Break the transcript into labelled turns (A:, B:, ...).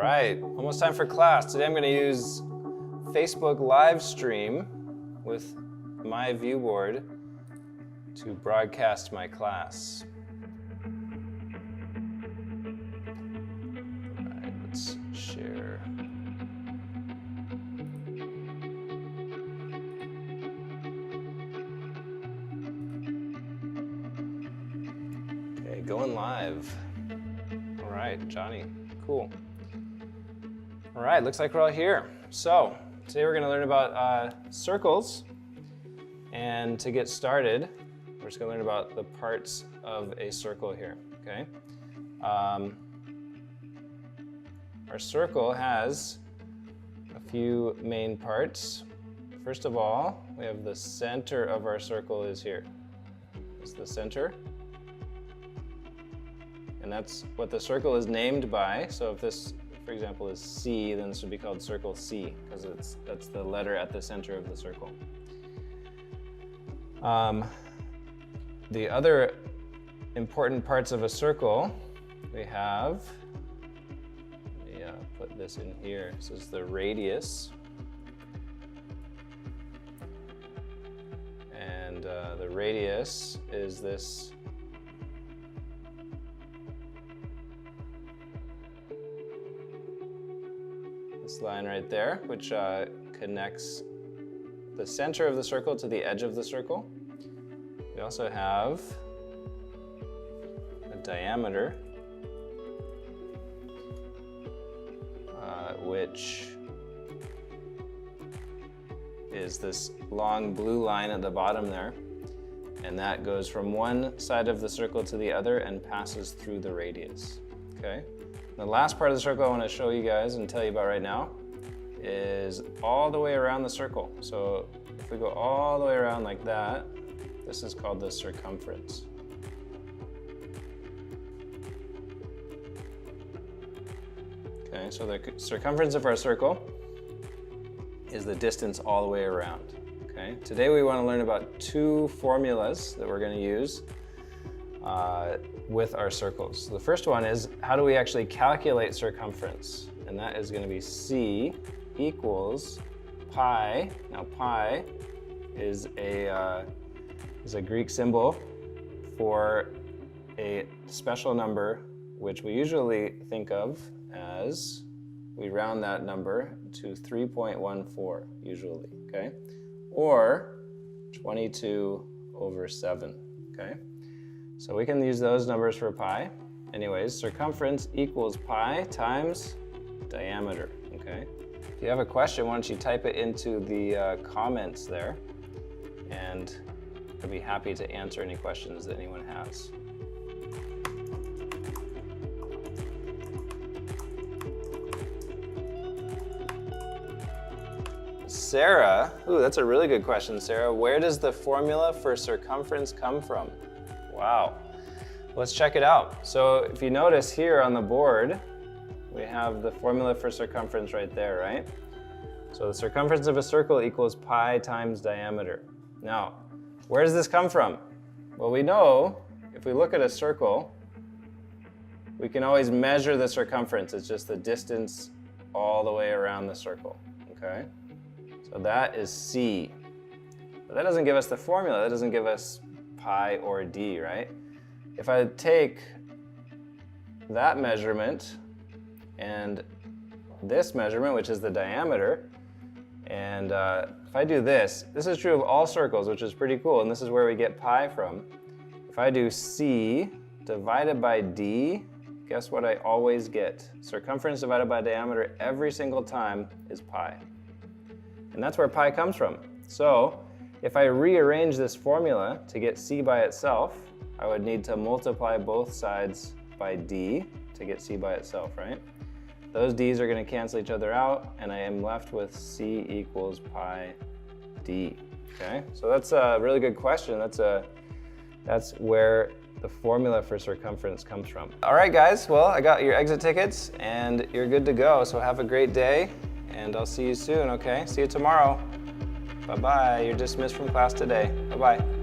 A: right, almost time for class. Today I'm going to use Facebook live stream with myViewBoard to broadcast my class. All right, let's share. Okay, going live. All right, Johnny, cool. All right, looks like we're all here. So today we're going to learn about circles. And to get started, we're just going to learn about the parts of a circle here, okay? Our circle has a few main parts. First of all, we have the center of our circle is here. It's the center. And that's what the circle is named by. So if this, for example, is C, then this would be called circle C, because that's the letter at the center of the circle. The other important parts of a circle, we have, let me put this in here. This is the radius. And the radius is this line right there, which connects the center of the circle to the edge of the circle. We also have a diameter, which is this long blue line at the bottom there. And that goes from one side of the circle to the other and passes through the radius, okay? The last part of the circle I want to show you guys and tell you about right now is all the way around the circle. So if we go all the way around like that, this is called the circumference. Okay, so the circumference of our circle is the distance all the way around. Okay, today we want to learn about two formulas that we're going to use with our circles. So the first one is, how do we actually calculate circumference? And that is going to be C equals pi. Now pi is a Greek symbol for a special number, which we usually think of as, we round that number to 3.14 usually, okay? Or 22/7, okay? So we can use those numbers for pi. Anyways, circumference equals pi times diameter, okay? If you have a question, why don't you type it into the comments there, and I'd be happy to answer any questions that anyone has. Sarah, ooh, that's a really good question, Sarah. Where does the formula for circumference come from? Wow, let's check it out. So if you notice here on the board, we have the formula for circumference right there, right? So the circumference of a circle equals pi times diameter. Now, where does this come from? Well, we know if we look at a circle, we can always measure the circumference. It's just the distance all the way around the circle, okay? So that is C. But that doesn't give us the formula. That doesn't give us pi or D, right? If I take that measurement and this measurement, which is the diameter, and if I do this is true of all circles, which is pretty cool, and this is where we get pi from. If I do C divided by D, guess what I always get? Circumference divided by diameter every single time is pi. And that's where pi comes from. So if I rearrange this formula to get C by itself, I would need to multiply both sides by D to get C by itself, right? Those D's are going to cancel each other out, and I am left with C equals pi D. Okay, so that's a really good question. That's where the formula for circumference comes from. All right, guys. Well, I got your exit tickets, and you're good to go. So have a great day, and I'll see you soon. Okay, see you tomorrow. Bye-bye. You're dismissed from class today. Bye-bye.